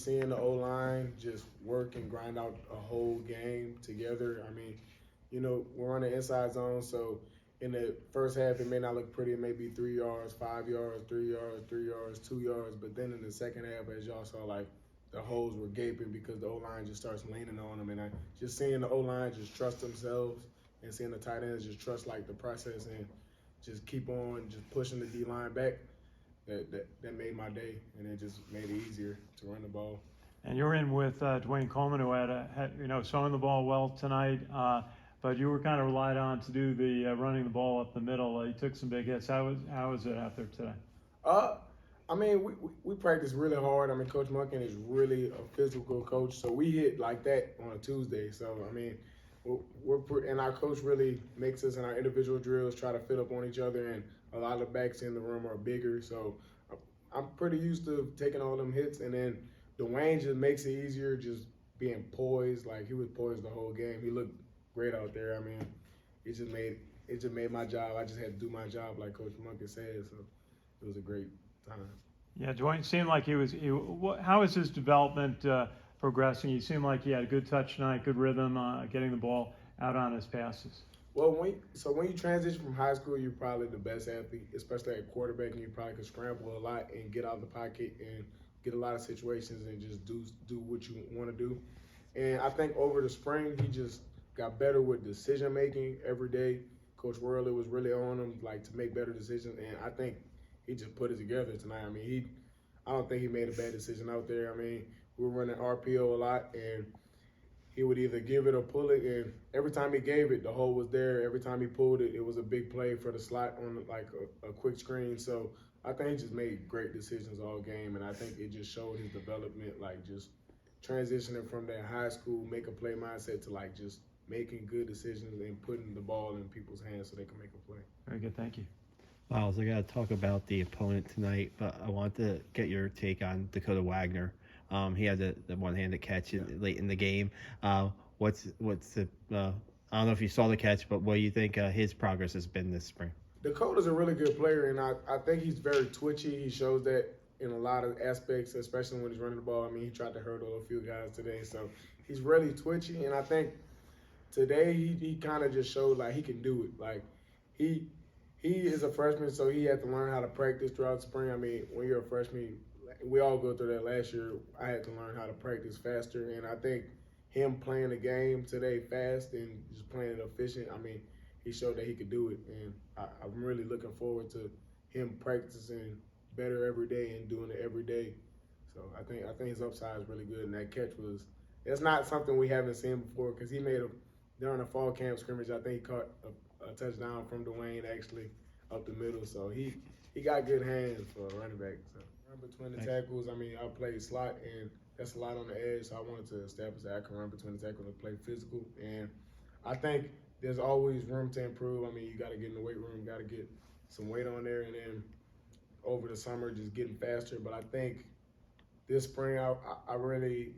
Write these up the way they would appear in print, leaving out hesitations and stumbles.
just seeing the O-line just work and grind out a whole game together. I mean, we're on the inside zone, so in the first half it may not look pretty. It may be 3 yards, 5 yards, 3 yards, 3 yards, 2 yards. But then in the second half, as y'all saw, like the holes were gaping because the O-line just starts leaning on them. And just seeing the O-line just trust themselves and seeing the tight ends just trust like the process and just keep on just pushing the D-line back, that made my day, and it just made it easier to run the ball. And you're in with Dwayne Coleman, who had throwing the ball well tonight, but you were kind of relied on to do the running the ball up the middle. He took some big hits. How was it out there today? I mean, we practice really hard. I mean, Coach Munkin is really a physical coach, so we hit like that on a Tuesday. So I mean, and our coach really makes us in our individual drills try to fit up on each other, and a lot of the backs in the room are bigger. So I'm pretty used to taking all them hits, and then Dwayne just makes it easier, just being poised. Like he was poised the whole game. He looked great out there. I mean, it just made my job. I just had to do my job, like Coach Munkin said. So it was a great time. Yeah, Dwayne seemed like how is his development progressing? He seemed like he had a good touch tonight, good rhythm, getting the ball out on his passes. Well, when you transition from high school, you're probably the best athlete, especially at quarterback, and you probably can scramble a lot and get out of the pocket and get a lot of situations and just do what you want to do. And I think over the spring, he just got better with decision making every day. Coach Worley was really on him, like, to make better decisions, and I think he just put it together tonight. I mean, I don't think he made a bad decision out there. I mean, we were running RPO a lot, and he would either give it or pull it, and every time he gave it, the hole was there. Every time he pulled it, it was a big play for the slot on like a quick screen. So I think he just made great decisions all game, and I think it just showed his development, like just transitioning from that high school make a play mindset to like just making good decisions and putting the ball in people's hands so they can make a play. Very good, thank you. Miles, I got to talk about the opponent tonight, but I want to get your take on Dakota Wagner. He had the one-handed catch late in the game. What's the? I don't know if you saw the catch, but what do you think his progress has been this spring? Dakota's a really good player, and I think he's very twitchy. He shows that in a lot of aspects, especially when he's running the ball. I mean, he tried to hurdle a few guys today, so he's really twitchy. And I think today he kind of just showed like he can do it. Like he is a freshman, so he had to learn how to practice throughout the spring. I mean, when you're a freshman, we all go through that. Last year, I had to learn how to practice faster, and I think him playing the game today fast and just playing it efficient, I mean, he showed that he could do it, and I'm really looking forward to him practicing better every day and doing it every day. So I think his upside is really good, and that catch it's not something we haven't seen before because he made during the fall camp scrimmage, I think he caught a touchdown from Dwayne actually up the middle. So he got good hands for a running back. So run between the tackles. I mean, I played slot, and that's a lot on the edge. So I wanted to establish that I can run between the tackles and play physical. And I think there's always room to improve. I mean, you got to get in the weight room, got to get some weight on there, and then over the summer just getting faster. But I think this spring I really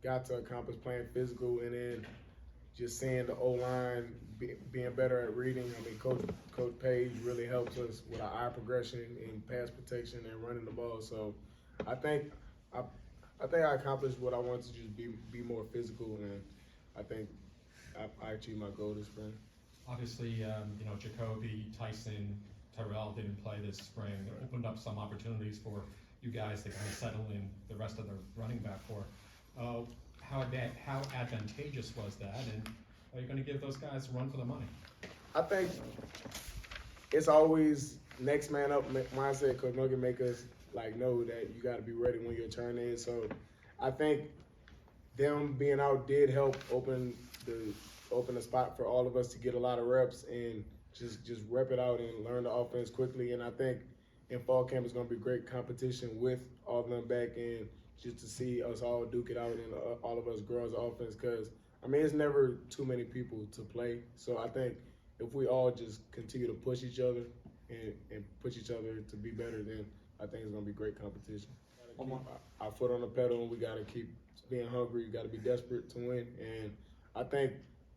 got to accomplish playing physical, and then just seeing the O-line being better at reading. I mean, Coach Page really helps us with our eye progression and pass protection and running the ball. So I think I accomplished what I wanted to just be more physical, and I think I achieved my goal this spring. Obviously, Jacoby, Tyson, Terrell didn't play this spring. It opened up some opportunities for you guys to kind of settle in the rest of the running back core. How advantageous was that, and are you going to give those guys a run for the money? I think it's always next man up mindset. Coach Morgan make us like know that you got to be ready when your turn is. So I think them being out did help open the spot for all of us to get a lot of reps and just rep it out and learn the offense quickly. And I think in fall camp it's going to be great competition with all of them back in, just to see us all duke it out and all of us grow as an offense. Because I mean, it's never too many people to play. So I think if we all just continue to push each other and push each other to be better, then I think it's going to be great competition. Keep our foot on the pedal, and we got to keep being hungry. You got to be desperate to win. And I think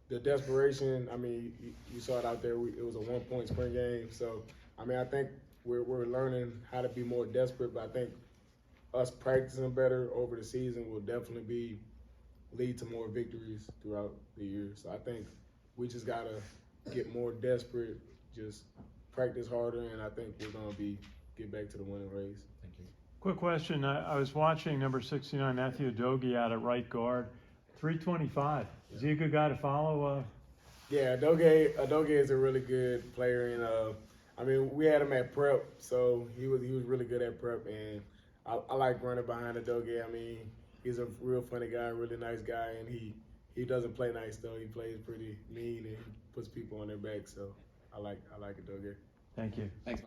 the desperation, I mean, you saw it out there. It was a 1-point spring game. So, I mean, I think we're learning how to be more desperate, but I think us practicing better over the season will definitely lead to more victories throughout the year. So I think we just gotta get more desperate, just practice harder, and I think we're gonna get back to the winning ways. Thank you. Quick question. I was watching number 69, Matthew Adogi out at right guard, 325. Is he a good guy to follow? Yeah, Adoge is a really good player, and I mean we had him at prep, so he was really good at prep, and I like running behind Adoge. I mean he's a real funny guy, really nice guy, and he doesn't play nice though. He plays pretty mean and he puts people on their back, so I like Adoge. Thank you. Thanks.